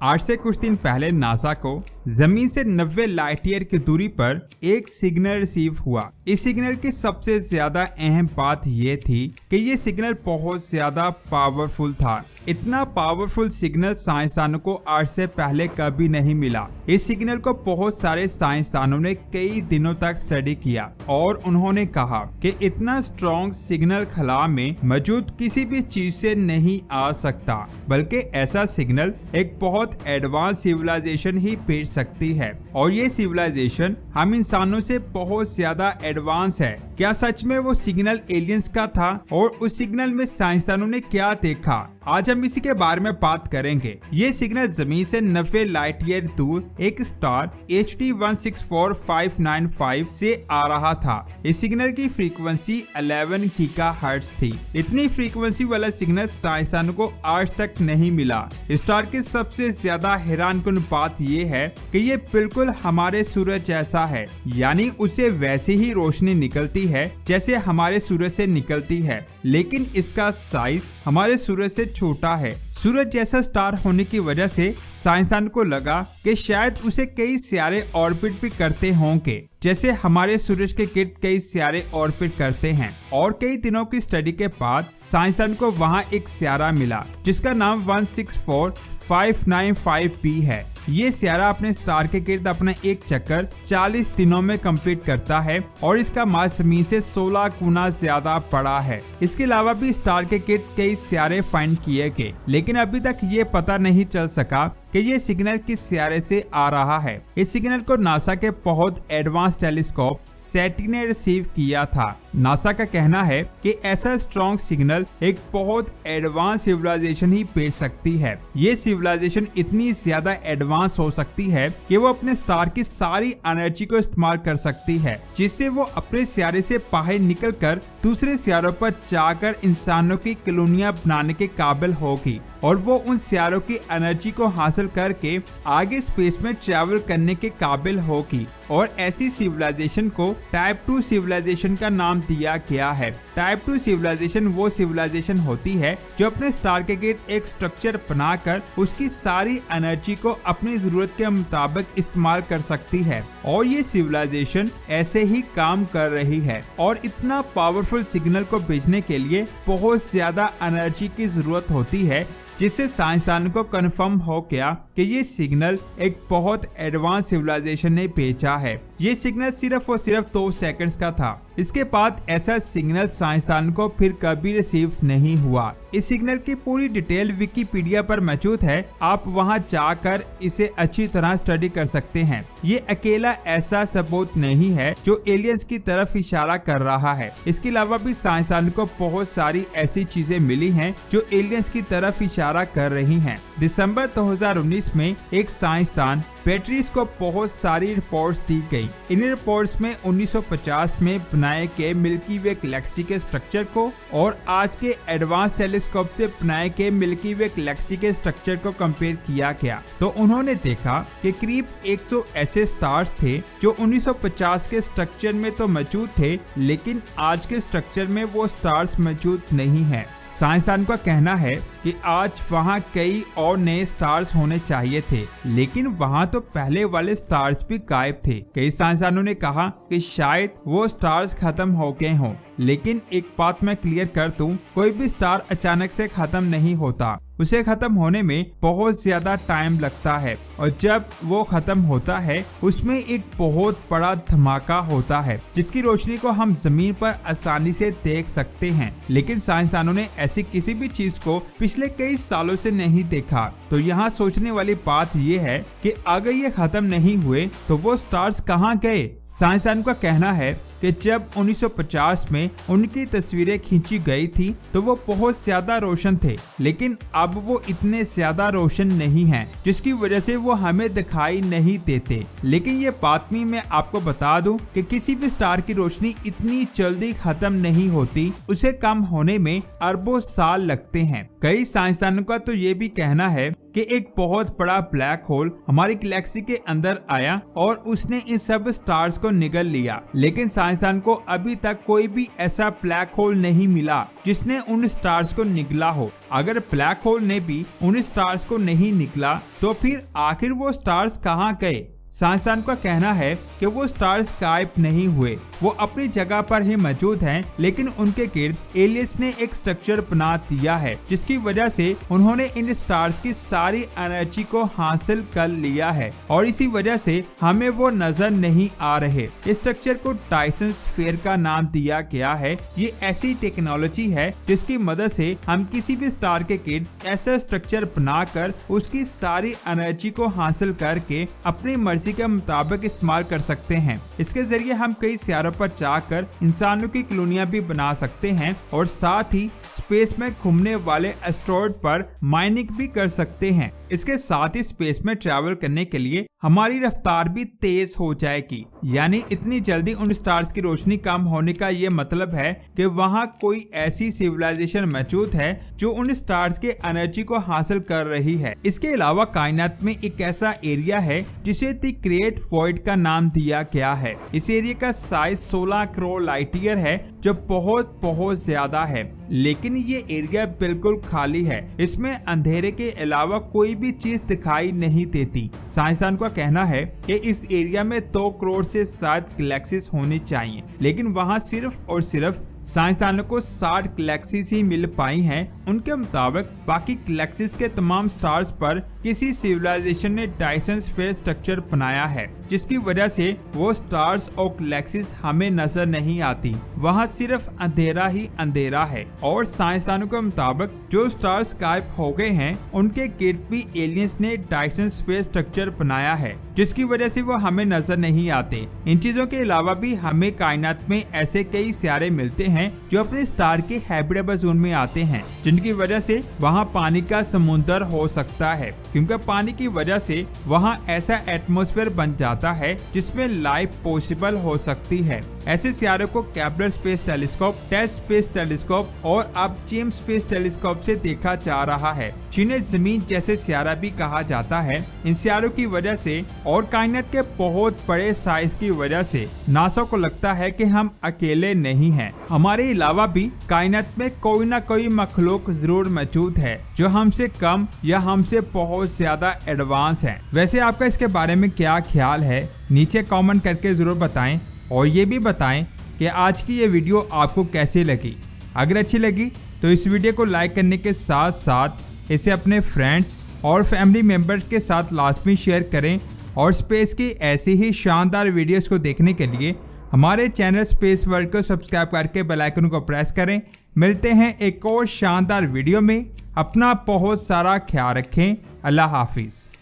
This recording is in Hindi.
आज से कुछ दिन पहले नासा को जमीन से 90 लाइट ईयर की दूरी पर एक सिग्नल रिसीव हुआ। इस सिग्नल की सबसे ज्यादा अहम बात यह थी कि ये सिग्नल बहुत ज्यादा पावरफुल था। इतना पावरफुल सिग्नल साइंसदानों को आज से पहले कभी नहीं मिला। इस सिग्नल को बहुत सारे साइंसदानों ने कई दिनों तक स्टडी किया और उन्होंने कहा कि इतना स्ट्रॉन्ग सिग्नल खला में मौजूद किसी भी चीज से नहीं आ सकता, बल्कि ऐसा सिग्नल एक बहुत एडवांस सिविलाइजेशन ही भेज सकती है और ये सिविलाइजेशन हम इंसानों से बहुत ज्यादा एडवांस है। क्या सच में वो सिग्नल एलियंस का था और उस सिग्नल में साइंसदानों ने क्या देखा? आज हम इसी के बारे में बात करेंगे। ये सिग्नल जमीन से 90 लाइट ईयर दूर एक स्टार HD 164595 से आ रहा था। इस सिग्नल की फ्रीक्वेंसी 11 गीगाहर्ट्ज थी। इतनी फ्रीक्वेंसी वाला सिग्नल साइंसदानों को आज तक नहीं मिला। स्टार की सबसे ज्यादा हैरानकुन बात ये है कि ये बिल्कुल हमारे सूरज जैसा है, यानी उसे वैसी ही रोशनी निकलती है जैसे हमारे सूरज से निकलती है, लेकिन इसका साइज हमारे सूरज से छोटा है। सूरज जैसा स्टार होने की वजह से साइंसदान को लगा कि शायद उसे कई सितारे ऑर्बिट भी करते होंगे, जैसे हमारे सूरज के गिर्द कई सितारे ऑर्बिट करते हैं। और कई दिनों की स्टडी के बाद साइंसदान को वहां एक सितारा मिला जिसका नाम 164595p है। ये सितारा अपने स्टार के गिर्द अपना एक चक्कर 40 दिनों में कंप्लीट करता है और इसका मास जमीन से 16 गुना ज्यादा बड़ा है। इसके अलावा भी स्टार के गिर्द कई सितारे फाइंड किए गए, लेकिन अभी तक ये पता नहीं चल सका कि ये सिग्नल किस सितारे से आ रहा है। इस सिग्नल को नासा के बहुत एडवांस टेलीस्कोप सेटी ने रिसीव किया था। नासा का कहना है कि ऐसा स्ट्रॉन्ग सिग्नल एक बहुत एडवांस सिविलाइजेशन ही भेज सकती है। ये सिविलाइजेशन इतनी ज्यादा एडवांस हो सकती है कि वो अपने स्टार की सारी एनर्जी को इस्तेमाल कर सकती है, जिससे वो अपने सितारे से बाहर निकलकर दूसरे सितारों पर जाकर इंसानों की कॉलोनियां बनाने के काबिल होगी और वो उन सितारों की एनर्जी को हासिल करके आगे स्पेस में ट्रैवल करने के काबिल होगी। और ऐसी सिविलाइजेशन को टाइप 2 सिविलाइजेशन का नाम दिया गया है। टाइप 2 सिविलाइजेशन वो सिविलाइजेशन होती है जो अपने स्टार के गिर्द एक स्ट्रक्चर बनाकर उसकी सारी एनर्जी को अपनी जरूरत के मुताबिक इस्तेमाल कर सकती है, और ये सिविलाइजेशन ऐसे ही काम कर रही है। और इतना पावरफुल सिग्नल को भेजने के लिए बहुत ज्यादा एनर्जी की जरूरत होती है, जिससे साइंसदानों को कंफर्म हो गया कि ये सिग्नल एक बहुत एडवांस सिविलाइजेशन ने भेजा है। ये सिग्नल सिर्फ और सिर्फ 2 सेकंड्स का था। इसके बाद ऐसा सिग्नल साइंसदान को फिर कभी रिसीव नहीं हुआ। इस सिग्नल की पूरी डिटेल विकिपीडिया पर मौजूद है, आप वहां जाकर इसे अच्छी तरह स्टडी कर सकते हैं। ये अकेला ऐसा सबूत नहीं है जो एलियंस की तरफ इशारा कर रहा है। इसके अलावा भी साइंसदान को बहुत सारी ऐसी चीजें मिली हैं जो एलियंस की तरफ इशारा कर रही हैं। दिसंबर 2019 में एक साइंसदान बैटरीज को बहुत सारी रिपोर्ट्स दी गई। इन रिपोर्ट्स में 1950 में बनाए गए मिल्की वे गैलेक्सी के स्ट्रक्चर को और आज के एडवांस टेलीस्कोप से बनाए गए मिल्की वे गैलेक्सी के स्ट्रक्चर को कंपेयर किया गया, तो उन्होंने देखा कि करीब 100 ऐसे स्टार्स थे जो 1950 के स्ट्रक्चर में तो मौजूद थे, लेकिन आज के स्ट्रक्चर में वो स्टार्स मौजूद नहीं है। साइंसदान का कहना है कि आज वहाँ कई और नए स्टार्स होने चाहिए थे, लेकिन वहाँ तो पहले वाले स्टार्स भी गायब थे। कई साइंसदानों ने कहा कि शायद वो स्टार्स खत्म हो गए हों, लेकिन एक बात मैं क्लियर कर दूं, कोई भी स्टार अचानक से खत्म नहीं होता। उसे खत्म होने में बहुत ज्यादा टाइम लगता है, और जब वो खत्म होता है उसमें एक बहुत बड़ा धमाका होता है जिसकी रोशनी को हम जमीन पर आसानी से देख सकते हैं। लेकिन साइंसदानों ने ऐसी किसी भी चीज को पिछले कई सालों से नहीं देखा। तो यहाँ सोचने वाली बात ये है कि अगर ये खत्म नहीं हुए तो वो स्टार्स कहाँ गए? साइंसदान का कहना है कि जब 1950 में उनकी तस्वीरें खींची गई थी तो वो बहुत ज्यादा रोशन थे, लेकिन अब वो इतने ज्यादा रोशन नहीं हैं, जिसकी वजह से वो हमें दिखाई नहीं देते। लेकिन ये बात भी मैं आपको बता दूं कि किसी भी स्टार की रोशनी इतनी जल्दी खत्म नहीं होती, उसे कम होने में अरबों साल लगते हैं। कई साइंसदानों का तो ये भी कहना है कि एक बहुत बड़ा ब्लैक होल हमारी गैलेक्सी के अंदर आया और उसने इन सब स्टार्स को निगल लिया, लेकिन साइंसदान को अभी तक कोई भी ऐसा ब्लैक होल नहीं मिला जिसने उन स्टार्स को निगला हो। अगर ब्लैक होल ने भी उन स्टार्स को नहीं निगला तो फिर आखिर वो स्टार्स कहाँ गए? साइंसदान का कहना है कि वो स्टार्स गायब नहीं हुए, वो अपनी जगह पर ही मौजूद हैं, लेकिन उनके गिर्द एलियंस ने एक स्ट्रक्चर बना दिया है जिसकी वजह से उन्होंने इन स्टार्स की सारी एनर्जी को हासिल कर लिया है और इसी वजह से हमें वो नजर नहीं आ रहे। इस स्ट्रक्चर को डायसन स्फीयर का नाम दिया गया है। ये ऐसी टेक्नोलॉजी है जिसकी मदद से हम किसी भी स्टार के गिर्द ऐसा स्ट्रक्चर बनाकर उसकी सारी एनर्जी को हासिल करके अपनी मर्जी के मुताबिक इस्तेमाल कर सकते हैं। इसके जरिए हम कई सियारों पर जाकर इंसानों की कॉलोनियां भी बना सकते हैं और साथ ही स्पेस में घूमने वाले एस्ट्रॉयड पर माइनिंग भी कर सकते हैं। इसके साथ ही स्पेस में ट्रैवल करने के लिए हमारी रफ्तार भी तेज हो जाएगी, यानी इतनी जल्दी उन स्टार्स की रोशनी कम होने का ये मतलब है कि वहाँ कोई ऐसी सिविलाइजेशन मौजूद है जो उन स्टार्स के एनर्जी को हासिल कर रही है। इसके अलावा कायनात में एक ऐसा एरिया है जिसे द ग्रेट वॉइड का नाम दिया गया है। इस एरिया का साइज 16 करोड़ लाइट ईयर है जो बहुत ज्यादा है, लेकिन ये एरिया बिल्कुल खाली है। इसमें अंधेरे के अलावा कोई भी चीज दिखाई नहीं देती। साइंसदान का कहना है कि इस एरिया में 2 करोड़ से 7 गैलेक्सीज होनी चाहिए, लेकिन वहाँ सिर्फ और सिर्फ साइंसदानों को 60 गैलेक्सीज ही मिल पाई हैं। उनके मुताबिक बाकी गैलेक्सीज के तमाम स्टार्स पर किसी सिविलाइजेशन ने डायसन स्फीयर स्ट्रक्चर बनाया है, जिसकी वजह से वो स्टार्स और गैलेक्सीज हमें नजर नहीं आती। वहाँ सिर्फ अंधेरा ही अंधेरा है और साइंसदानों के मुताबिक जो स्टार्स गायब हो गए हैं उनके गिर्द भी एलियंस ने डायसन स्फीयर स्ट्रक्चर बनाया है, जिसकी वजह से वो हमें नजर नहीं आते। इन चीजों के अलावा भी हमें कायनात में ऐसे कई सियारे मिलते हैं जो अपने स्टार के हैबिटेबल जोन में आते हैं, जिनकी वजह से वहाँ पानी का समुंदर हो सकता है, क्योंकि पानी की वजह से वहाँ ऐसा एटमॉस्फेयर बन जाता है जिसमें लाइफ पॉसिबल हो सकती है। ऐसे सियारों को Kepler space telescope, TESS space telescope और अब जेम्स स्पेस टेलीस्कोप से देखा जा रहा है, जिन्हें जमीन जैसे सियारा भी कहा जाता है। इन सियारों की वजह से और कायनात के बहुत बड़े साइज की वजह से नासा को लगता है कि हम अकेले नहीं हैं। हमारे अलावा भी कायनात में कोई ना कोई मखलूक जरूर मौजूद है जो हमसे कम या हमसे बहुत ज्यादा एडवांस है। वैसे आपका इसके बारे में क्या ख्याल है, नीचे कमेंट करके जरूर बताएं और ये भी बताएं कि आज की ये वीडियो आपको कैसी लगी। अगर अच्छी लगी तो इस वीडियो को लाइक करने के साथ साथ इसे अपने फ्रेंड्स और फैमिली मेम्बर्स के साथ लाजमी शेयर करें और स्पेस की ऐसी ही शानदार वीडियोस को देखने के लिए हमारे चैनल स्पेस वर्ल्ड को सब्सक्राइब करके बेल आइकन को प्रेस करें। मिलते हैं एक और शानदार वीडियो में। अपना बहुत सारा ख्याल रखें। अल्लाह हाफिज़।